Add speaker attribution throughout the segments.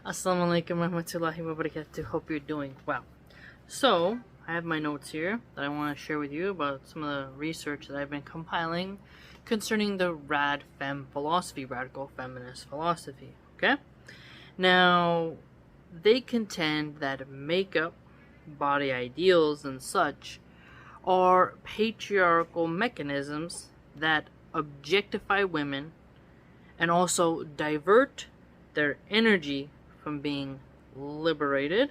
Speaker 1: Assalamu alaikum warahmatullahi wabarakatuh. Hope you're doing well. So, I have my notes here that I want to share with you about some of the research that I've been compiling concerning the RadFem philosophy, radical feminist philosophy. Okay? Now, they contend that makeup, body ideals, and such are patriarchal mechanisms that objectify women and also divert their energy from being liberated.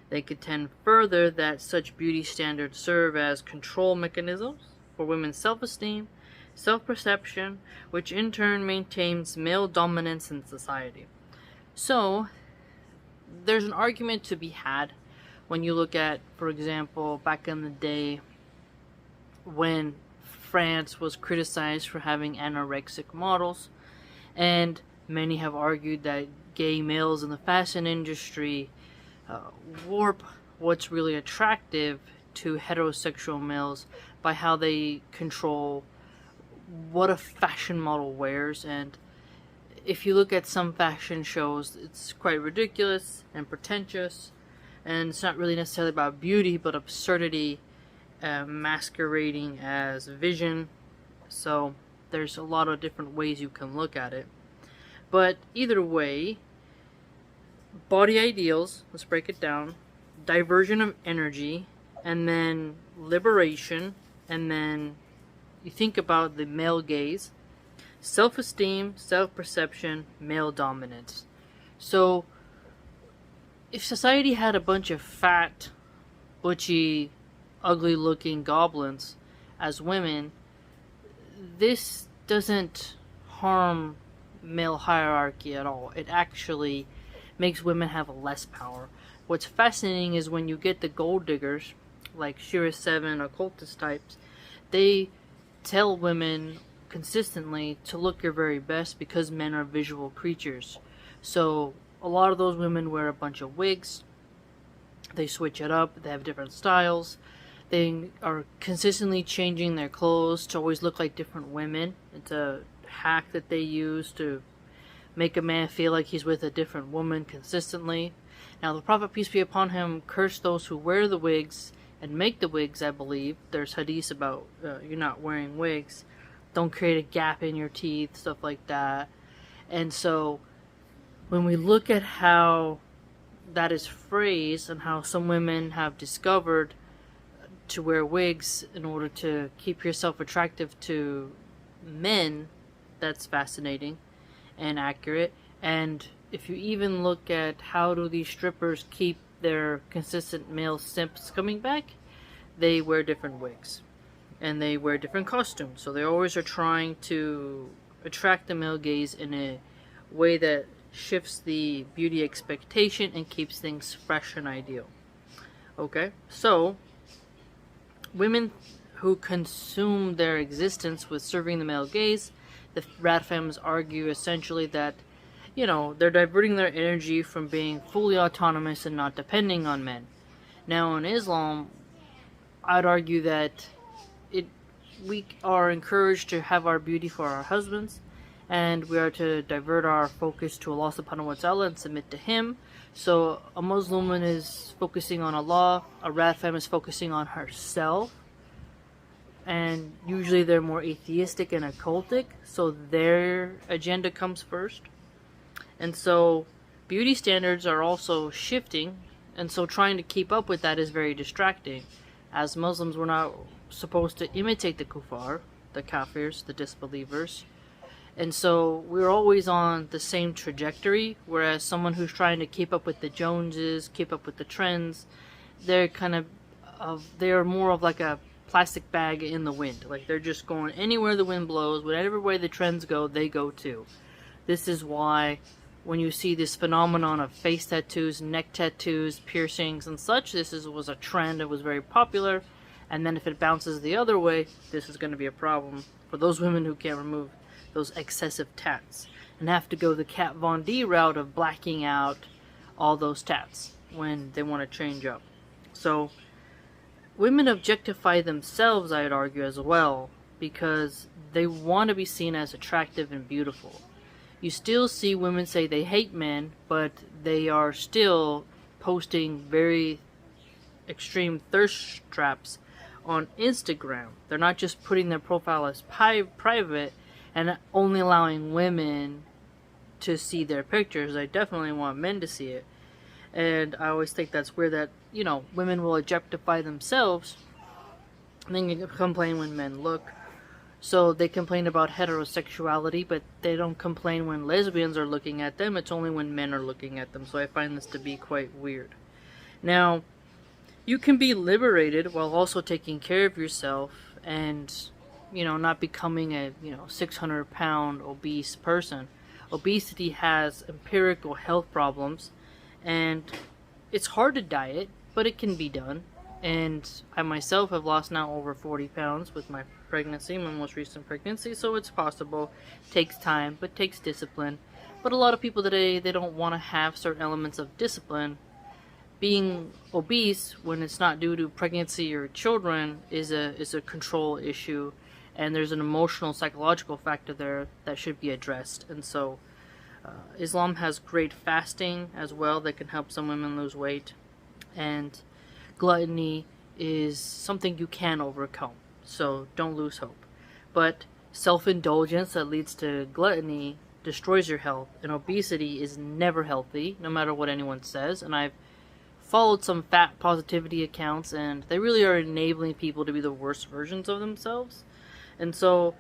Speaker 1: They contend further that such beauty standards serve as control mechanisms for women's self-esteem, self-perception, which in turn maintains male dominance in society. So, there's an argument to be had when you look at, for example, back in the day when France was criticized for having anorexic models, and many have argued that gay males in the fashion industry warp what's really attractive to heterosexual males by how they control what a fashion model wears. And if you look at some fashion shows, it's quite ridiculous and pretentious, and it's not really necessarily about beauty but absurdity masquerading as vision. So there's a lot of different ways you can look at it. But either way, body ideals, let's break it down, diversion of energy, and then liberation, and then you think about the male gaze, self-esteem, self-perception, male dominance. So if society had a bunch of fat, butchy, ugly-looking goblins as women, this doesn't harm male hierarchy at all. It actually makes women have less power. What's fascinating is when you get the gold diggers, like Shira 7 occultist types, they tell women consistently to look your very best because men are visual creatures. So a lot of those women wear a bunch of wigs, they switch it up, they have different styles, they are consistently changing their clothes to always look like different women. It's a hack that they use to make a man feel like he's with a different woman consistently. Now, the Prophet, peace be upon him, cursed those who wear the wigs and make the wigs, I believe. There's hadiths about you're not wearing wigs. Don't create a gap in your teeth, stuff like that. And so, when we look at how that is phrased and how some women have discovered to wear wigs in order to keep yourself attractive to men, that's fascinating and accurate. And if you even look at how do these strippers keep their consistent male simps coming back, they wear different wigs and they wear different costumes. So they always are trying to attract the male gaze in a way that shifts the beauty expectation and keeps things fresh and ideal. Okay, so women who consume their existence with serving the male gaze, the RadFems argue essentially that, they're diverting their energy from being fully autonomous and not depending on men. Now, in Islam, I'd argue that we are encouraged to have our beauty for our husbands, and we are to divert our focus to Allah subhanahu wa ta'ala and submit to Him. So a Muslim woman is focusing on Allah, a RadFem is focusing on herself, and usually they're more atheistic and occultic, so their agenda comes first. And so beauty standards are also shifting, and so trying to keep up with that is very distracting. As Muslims, we're not supposed to imitate the kuffar, the kafirs, the disbelievers. And so we're always on the same trajectory, whereas someone who's trying to keep up with the Joneses, keep up with the trends, they're they're more of like a plastic bag in the wind. Like they're just going anywhere the wind blows, whatever way the trends go, they go too. This is why when you see this phenomenon of face tattoos, neck tattoos, piercings and such, was a trend, it was very popular, and then if it bounces the other way, this is going to be a problem for those women who can't remove those excessive tats and have to go the Kat Von D route of blacking out all those tats when they want to change up. So women objectify themselves, I'd argue, as well, because they want to be seen as attractive and beautiful. you still see women say they hate men, but they are still posting very extreme thirst traps on Instagram. They're not just putting their profile as private and only allowing women to see their pictures. I definitely want men to see it. And I always think that's weird that, you know, women will objectify themselves and then you complain when men look. So they complain about heterosexuality, but they don't complain when lesbians are looking at them. It's only when men are looking at them. So I find this to be quite weird. Now, you can be liberated while also taking care of yourself and, you know, not becoming a, 600-pound obese person. Obesity has empirical health problems, and it's hard to diet, but it can be done. And I myself have lost now over 40 pounds with my pregnancy, my most recent pregnancy, so it's possible. Takes time, but takes discipline. But a lot of people today, they don't want to have certain elements of discipline. Being obese, when it's not due to pregnancy or children, is a control issue, and there's an emotional, psychological factor there that should be addressed. And so Islam has great fasting as well that can help some women lose weight, and gluttony is something you can overcome, so don't lose hope. But self-indulgence that leads to gluttony destroys your health, and obesity is never healthy, no matter what anyone says. And I've followed some fat positivity accounts, and they really are enabling people to be the worst versions of themselves. And so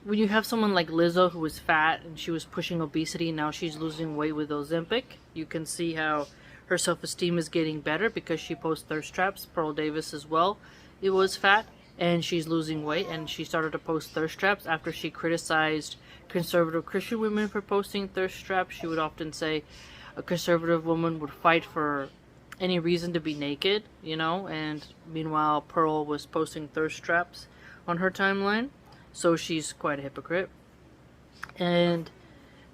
Speaker 1: when you have someone like Lizzo, who was fat and she was pushing obesity, and now she's losing weight with Ozempic, you can see how her self-esteem is getting better because she posts thirst traps. Pearl Davis as well, it was fat, and she's losing weight, and she started to post thirst traps after she criticized conservative Christian women for posting thirst traps. She would often say a conservative woman would fight for any reason to be naked, and meanwhile Pearl was posting thirst traps on her timeline. So she's quite a hypocrite. And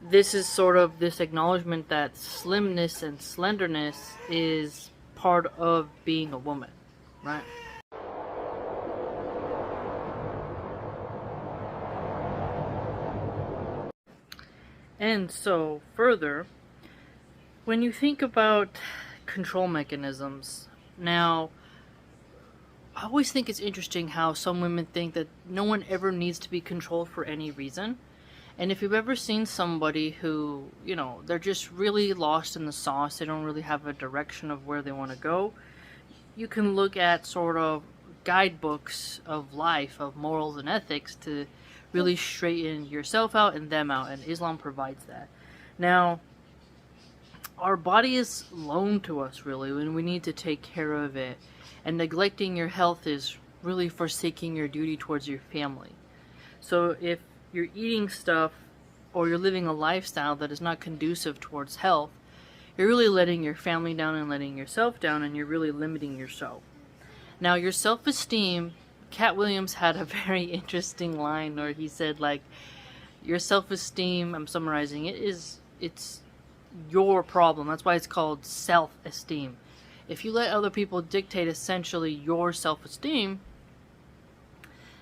Speaker 1: this is sort of this acknowledgement that slimness and slenderness is part of being a woman, right? And so further, when you think about control mechanisms, now I always think it's interesting how some women think that no one ever needs to be controlled for any reason. And if you've ever seen somebody who, they're just really lost in the sauce, they don't really have a direction of where they want to go, you can look at sort of guidebooks of life, of morals and ethics, to really straighten yourself out and them out, and Islam provides that. Now, our body is loaned to us, really, and we need to take care of it. And neglecting your health is really forsaking your duty towards your family. So if you're eating stuff or you're living a lifestyle that is not conducive towards health, you're really letting your family down and letting yourself down, and you're really limiting yourself. Now, your self-esteem, Cat Williams had a very interesting line where he said, your self-esteem, I'm summarizing it, it's your problem. That's why it's called self-esteem. If you let other people dictate essentially your self-esteem,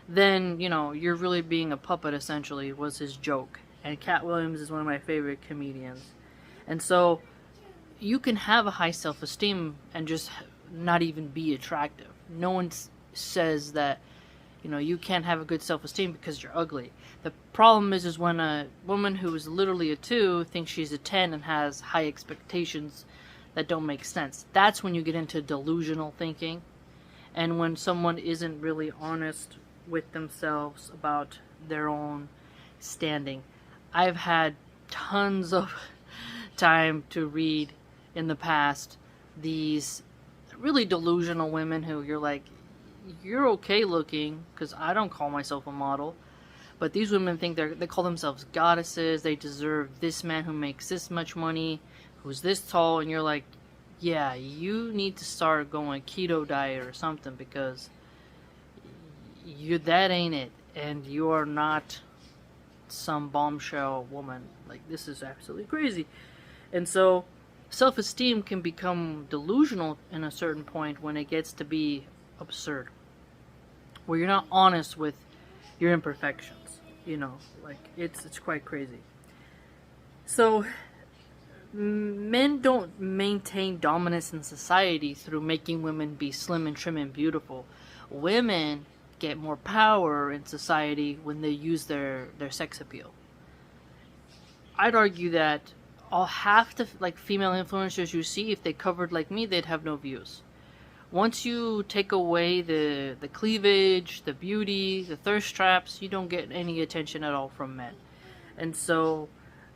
Speaker 1: then, you're really being a puppet, essentially, was his joke. And Cat Williams is one of my favorite comedians. And so, you can have a high self-esteem and just not even be attractive. No one says that, you can't have a good self-esteem because you're ugly. The problem is when a woman who is literally a 2 thinks she's a 10 and has high expectations that don't make sense. That's when you get into delusional thinking, and when someone isn't really honest with themselves about their own standing. I've had tons of time to read in the past these really delusional women who you're like, you're okay looking, because I don't call myself a model, but these women think they call themselves goddesses, they deserve this man who makes this much money, who's this tall, and you're like, yeah, you need to start going keto diet or something, because that ain't it, and you are not some bombshell woman. This is absolutely crazy. And so self-esteem can become delusional in a certain point when it gets to be absurd, where you're not honest with your imperfections. It's quite crazy. So men don't maintain dominance in society through making women be slim and trim and beautiful. Women get more power in society when they use their sex appeal. I'd argue that all half the female influencers you see, if they covered like me, they'd have no views. Once you take away the cleavage, the beauty, the thirst traps, you don't get any attention at all from men. And so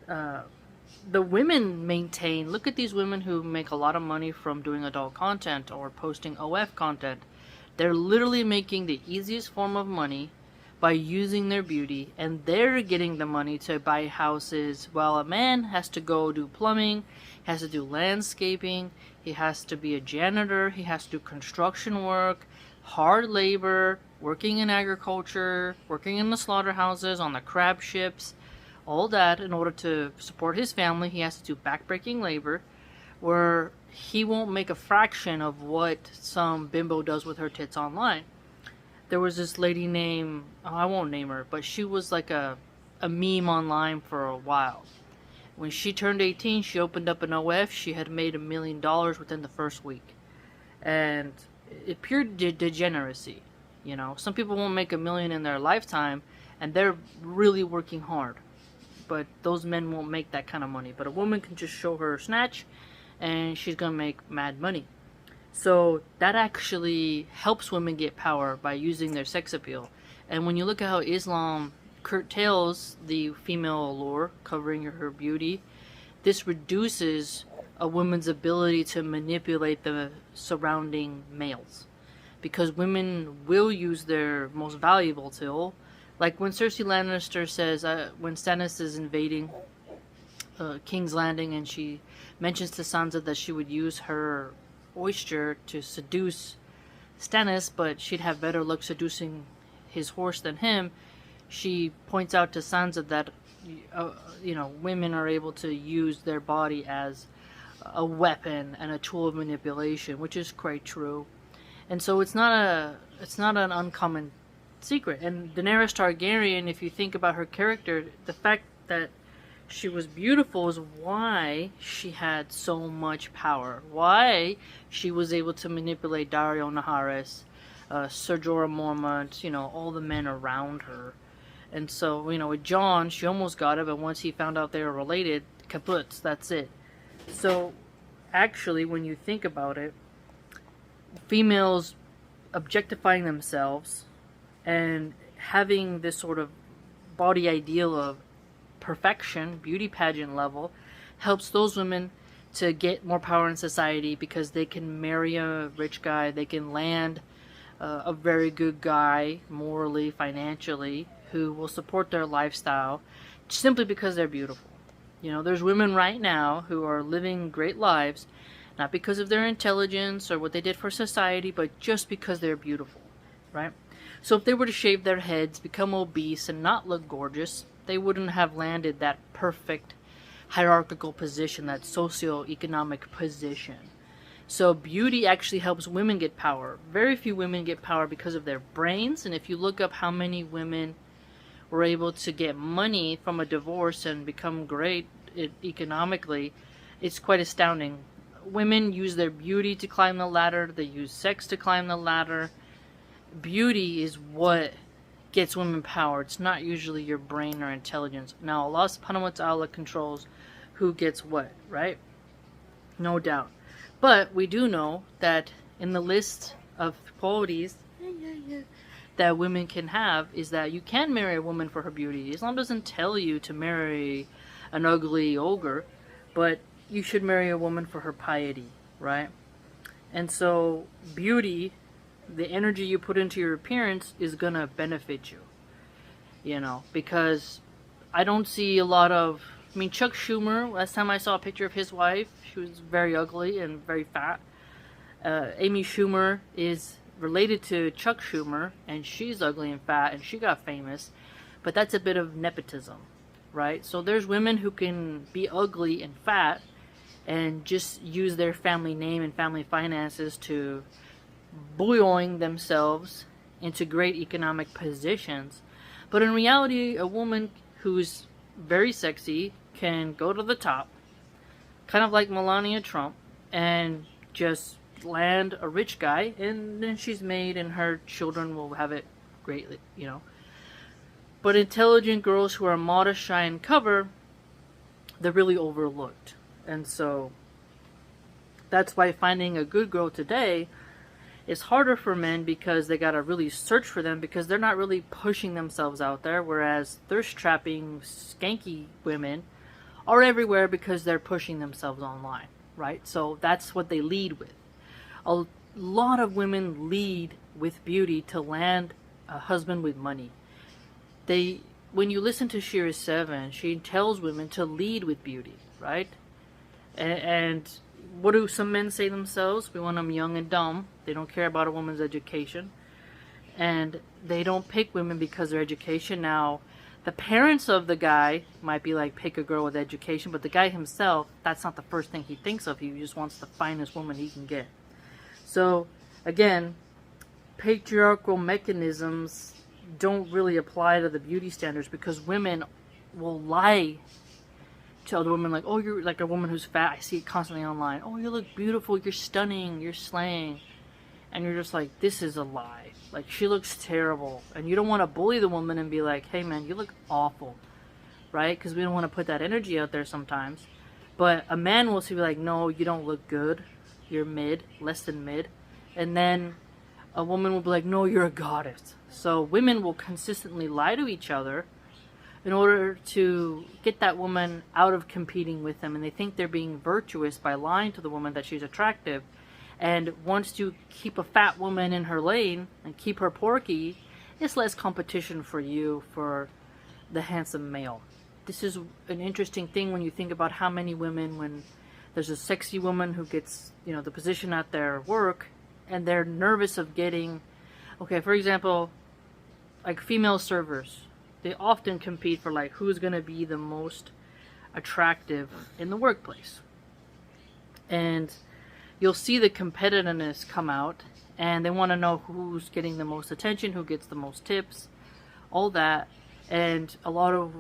Speaker 1: the women maintain, look at these women who make a lot of money from doing adult content or posting OF content. They're literally making the easiest form of money by using their beauty, and they're getting the money to buy houses, while a man has to go do plumbing, has to do landscaping, he has to be a janitor, he has to do construction work, hard labor, working in agriculture, working in the slaughterhouses, on the crab ships, all that. In order to support his family, he has to do backbreaking labor, where he won't make a fraction of what some bimbo does with her tits online. There was this lady named, I won't name her, but she was like a meme online for a while. When she turned 18, she opened up an OF. She had made $1 million within the first week. And it pure degeneracy. You know, some people won't make $1 million in their lifetime, and they're really working hard. But those men won't make that kind of money. But a woman can just show her snatch, and she's gonna make mad money. So that actually helps women get power by using their sex appeal. And when you look at how Islam curtails the female allure, covering her beauty, this reduces a woman's ability to manipulate the surrounding males. Because women will use their most valuable tool. Like when Cersei Lannister says, when Stannis is invading King's Landing, and she mentions to Sansa that she would use her oyster to seduce Stannis, but she'd have better luck seducing his horse than him. She points out to Sansa that women are able to use their body as a weapon and a tool of manipulation, which is quite true. And so it's not an uncommon secret. And Daenerys Targaryen, if you think about her character, the fact that she was beautiful is why she had so much power. Why she was able to manipulate Daario Naharis, Ser Jorah Mormont, all the men around her. And so, with Jon, she almost got it, but once he found out they were related, kaput, that's it. So, actually, when you think about it, females objectifying themselves and having this sort of body ideal of perfection, beauty pageant level, helps those women to get more power in society, because they can marry a rich guy, they can land a very good guy, morally, financially, who will support their lifestyle simply because they're beautiful. There's women right now who are living great lives, not because of their intelligence or what they did for society, but just because they're beautiful, right? So if they were to shave their heads, become obese, and not look gorgeous, they wouldn't have landed that perfect hierarchical position, that socioeconomic position. So beauty actually helps women get power. Very few women get power because of their brains, and if you look up how many women were able to get money from a divorce and become great economically, it's quite astounding. Women use their beauty to climb the ladder, they use sex to climb the ladder. Beauty is what gets women power. It's not usually your brain or intelligence. Now, Allah subhanahu wa ta'ala controls who gets what, right? No doubt. But we do know that in the list of qualities that women can have is that you can marry a woman for her beauty. Islam doesn't tell you to marry an ugly ogre, but you should marry a woman for her piety, right? And so beauty, the energy you put into your appearance, is gonna benefit you, because I don't see a lot of, Chuck Schumer, last time I saw a picture of his wife, she was very ugly and very fat. Amy Schumer is related to Chuck Schumer, and she's ugly and fat, and she got famous, but that's a bit of nepotism, right? So there's women who can be ugly and fat and just use their family name and family finances to bullying themselves into great economic positions. But in reality, a woman who's very sexy can go to the top, kind of like Melania Trump, and just land a rich guy, and then she's made and her children will have it greatly, you know. But intelligent girls who are modest, shy, and cover, they're really overlooked. And so that's why finding a good girl today is harder for men, because they gotta really search for them, because they're not really pushing themselves out there, whereas thirst trapping skanky women are everywhere because they're pushing themselves online, right? So that's what they lead with. A lot of women lead with beauty to land a husband with money. When you listen to Shira 7, she tells women to lead with beauty, right? And what do some men say themselves? We want them young and dumb. They don't care about a woman's education. And they don't pick women because of their education. Now, the parents of the guy might be like, pick a girl with education, but the guy himself, that's not the first thing he thinks of. He just wants the finest woman he can get. So, again, patriarchal mechanisms don't really apply to the beauty standards, because women will lie to other women, like, oh, you're like a woman who's fat. I see it constantly online. Oh, you look beautiful. You're stunning. You're slaying. And you're just like, this is a lie. Like, she looks terrible. And you don't want to bully the woman and be like, hey, man, you look awful. Right? Because we don't want to put that energy out there sometimes. But a man will be like, no, you don't look good. You're mid, less than mid. And then a woman will be like, no, you're a goddess. So women will consistently lie to each other in order to get that woman out of competing with them. And they think they're being virtuous by lying to the woman that she's attractive. And once you keep a fat woman in her lane and keep her porky, it's less competition for you for the handsome male. This is an interesting thing when you think about how many women, when there's a sexy woman who gets, you know, the position at their work, and they're nervous of getting, okay, for example, like female servers, they often compete for like who's going to be the most attractive in the workplace. And you'll see the competitiveness come out, and they want to know who's getting the most attention, who gets the most tips, all that. And a lot of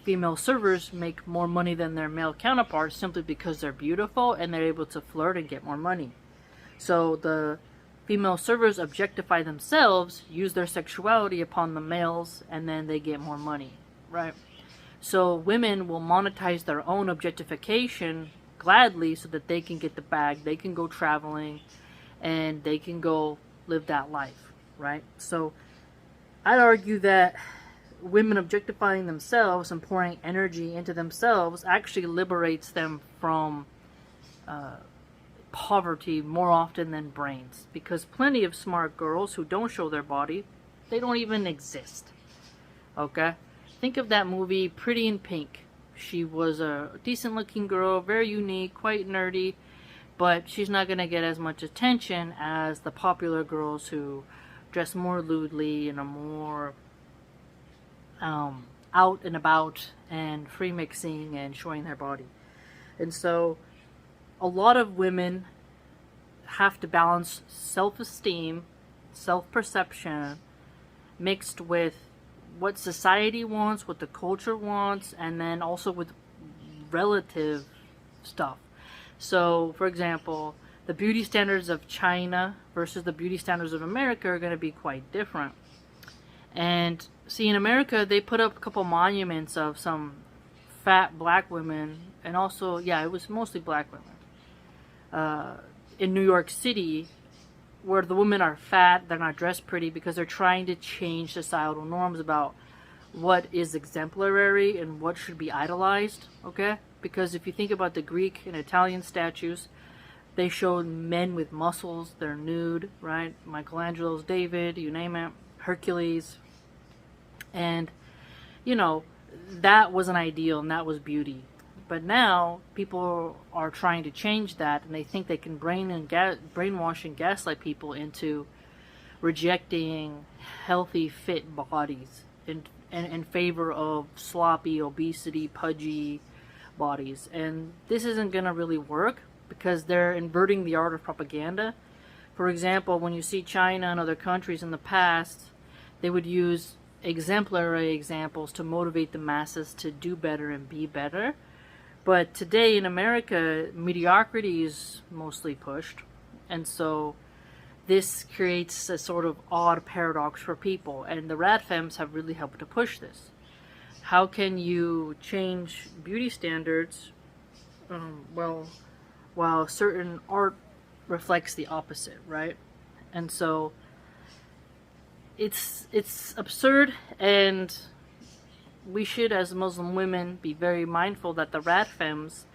Speaker 1: female servers make more money than their male counterparts simply because they're beautiful and they're able to flirt and get more money. So the female servers objectify themselves, use their sexuality upon the males, and then they get more money, right? So women will monetize their own objectification gladly so that they can get the bag, they can go traveling, and they can go live that life, right? So I'd argue that women objectifying themselves and pouring energy into themselves actually liberates them from poverty more often than brains, because plenty of smart girls who don't show their body, they don't even exist. Okay, think of that movie Pretty in Pink. She was a decent looking girl, very unique, quite nerdy, but she's not going to get as much attention as the popular girls who dress more lewdly and are more out and about and free mixing and showing their body. And so a lot of women have to balance self-esteem, self-perception, mixed with what society wants, what the culture wants, and then also with relative stuff. So, for example, the beauty standards of China versus the beauty standards of America are going to be quite different. And see, in America, they put up a couple monuments of some fat black women, and also, yeah, it was mostly black women, in New York City, where the women are fat, they're not dressed pretty, because they're trying to change societal norms about what is exemplary and what should be idolized, okay? Because if you think about the Greek and Italian statues, they showed men with muscles, they're nude, right? Michelangelo's David, you name it, Hercules. And, you know, that was an ideal and that was beauty. But now people are trying to change that, and they think they can brainwash and gaslight people into rejecting healthy, fit bodies in favor of sloppy, obesity, pudgy bodies. And this isn't going to really work because they're inverting the art of propaganda. For example, when you see China and other countries in the past, they would use exemplary examples to motivate the masses to do better and be better. But today in America, mediocrity is mostly pushed. And so this creates a sort of odd paradox for people. And the RadFems have really helped to push this. How can you change beauty standards while certain art reflects the opposite, right? And so it's absurd, and we should, as Muslim women, be very mindful that the RadFems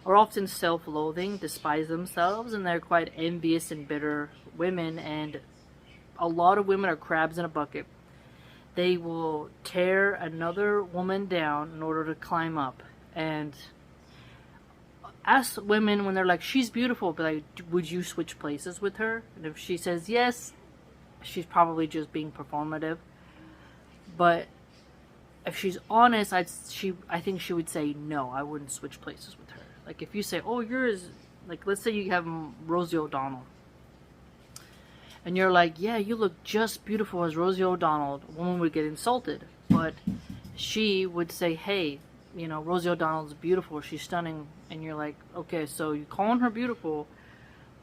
Speaker 1: are often self-loathing, despise themselves, and they're quite envious and bitter women, and a lot of women are crabs in a bucket. They will tear another woman down in order to climb up. And ask women when they're like, she's beautiful, but like, would you switch places with her? And if she says yes, she's probably just being performative. But if she's honest, I think she would say no, I wouldn't switch places with her. Like if you say, oh, yours, like let's say you have Rosie O'Donnell, and you're like, yeah, you look just beautiful as Rosie O'Donnell, a woman would get insulted. But she would say, hey, you know, Rosie O'Donnell's beautiful, she's stunning. And you're like, okay, so you're calling her beautiful,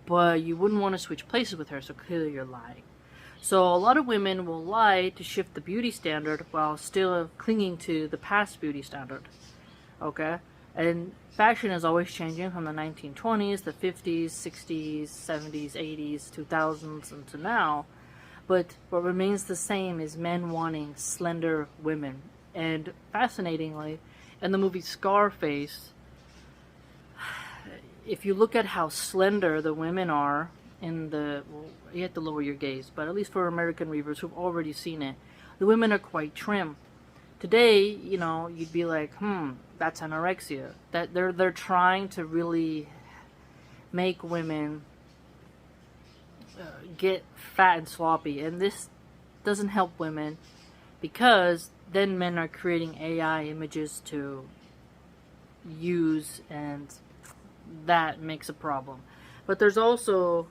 Speaker 1: but you wouldn't want to switch places with her, so clearly you're lying. So a lot of women will lie to shift the beauty standard while still clinging to the past beauty standard. Okay? And fashion is always changing from the 1920s, the 50s, 60s, 70s, 80s, 2000s, and to now. But what remains the same is men wanting slender women. And fascinatingly, in the movie Scarface, if you look at how slender the women are in the... Well, you have to lower your gaze, but at least for American readers who've already seen it, the women are quite trim. Today, you know, you'd be like, that's anorexia. That they're trying to really make women get fat and sloppy, and this doesn't help women, because then men are creating AI images to use, and that makes a problem. But there's also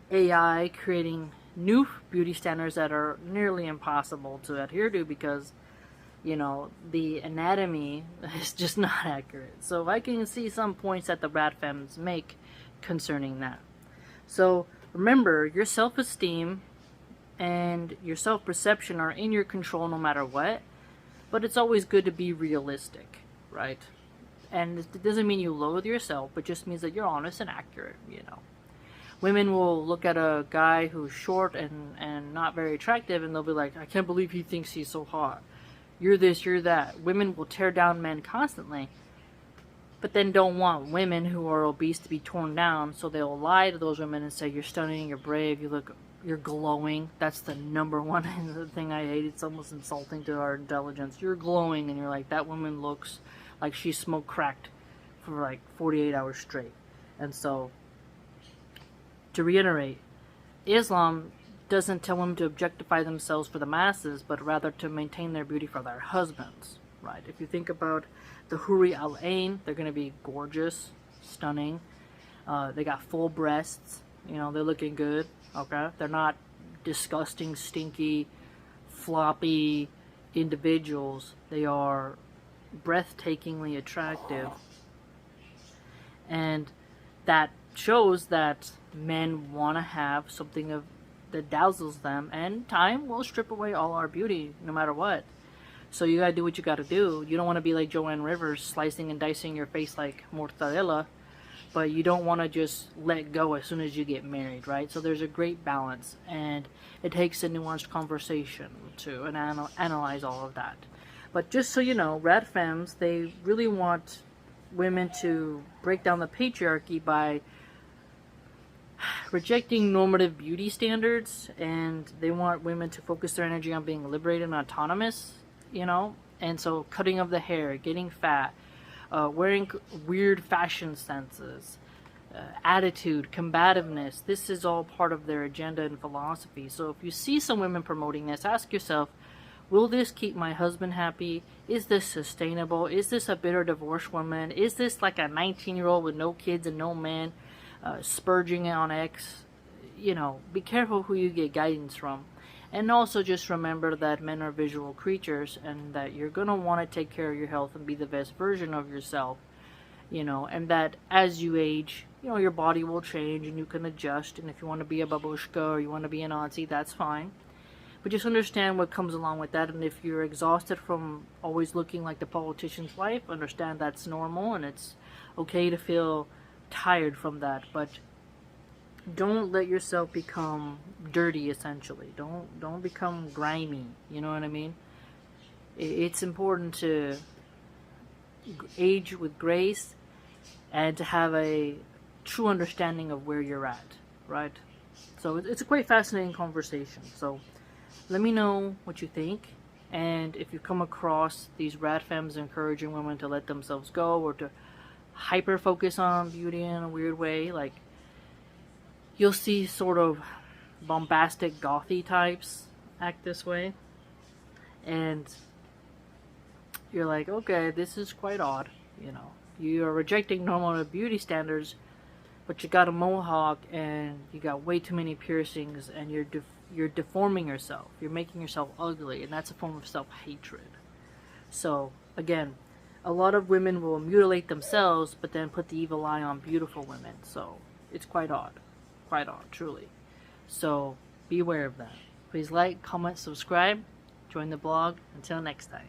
Speaker 1: AI creating new beauty standards that are nearly impossible to adhere to, because you know, the anatomy is just not accurate. So I can see some points that the RadFems make concerning that. So remember, your self-esteem and your self-perception are in your control no matter what, but it's always good to be realistic, right? And it doesn't mean you loathe yourself, but just means that you're honest and accurate, you know. Women will look at a guy who's short and not very attractive, and they'll be like, I can't believe he thinks he's so hot. You're this, you're that. Women will tear down men constantly, but then don't want women who are obese to be torn down, so they'll lie to those women and say, you're stunning, you're brave, you're glowing. That's the number one thing I hate. It's almost insulting to our intelligence. You're glowing, and you're like, that woman looks like she smoked crack for like 48 hours straight. And so, to reiterate, Islam doesn't tell women to objectify themselves for the masses, but rather to maintain their beauty for their husbands, right? If you think about the Huri al-Ain, they're going to be gorgeous, stunning. They got full breasts, you know, they're looking good, okay? They're not disgusting, stinky, floppy individuals. They are breathtakingly attractive. And that shows that men want to have something that dazzles them, and time will strip away all our beauty no matter what. So you gotta do what you gotta do. You don't want to be like Joanne Rivers, slicing and dicing your face like mortadella, but you don't want to just let go as soon as you get married, right? So there's a great balance, and it takes a nuanced conversation to analyze all of that. But just so you know, RadFems, they really want women to break down the patriarchy by rejecting normative beauty standards, and they want women to focus their energy on being liberated and autonomous, you know. And so cutting of the hair, getting fat, wearing weird fashion senses, attitude, combativeness, this is all part of their agenda and philosophy. So if you see some women promoting this, ask yourself, will this keep my husband happy? Is this sustainable? Is this a bitter divorced woman? Is this like a 19-year-old with no kids and no man, spurging on X? You know, be careful who you get guidance from. And also just remember that men are visual creatures, and that you're going to want to take care of your health and be the best version of yourself. you know, and that as you age, you know, your body will change and you can adjust. And if you want to be a babushka or you want to be an auntie, that's fine. But just understand what comes along with that. And if you're exhausted from always looking like the politician's wife, understand that's normal and it's okay to feel tired from that. But don't let yourself become dirty, essentially. Don't become grimy, you know what I mean? It's important to age with grace and to have a true understanding of where you're at, right? So it's a quite fascinating conversation. So let me know what you think, and if you come across these RadFems encouraging women to let themselves go or to hyper focus on beauty in a weird way, like you'll see sort of bombastic gothy types act this way, and you're like, okay, this is quite odd, you know. You are rejecting normal beauty standards, but you got a mohawk and you got way too many piercings, and you're deforming yourself. You're making yourself ugly, and that's a form of self-hatred. So again, a lot of women will mutilate themselves, but then put the evil eye on beautiful women. So it's quite odd, truly. So be aware of that. Please like, comment, subscribe, join the blog. Until next time.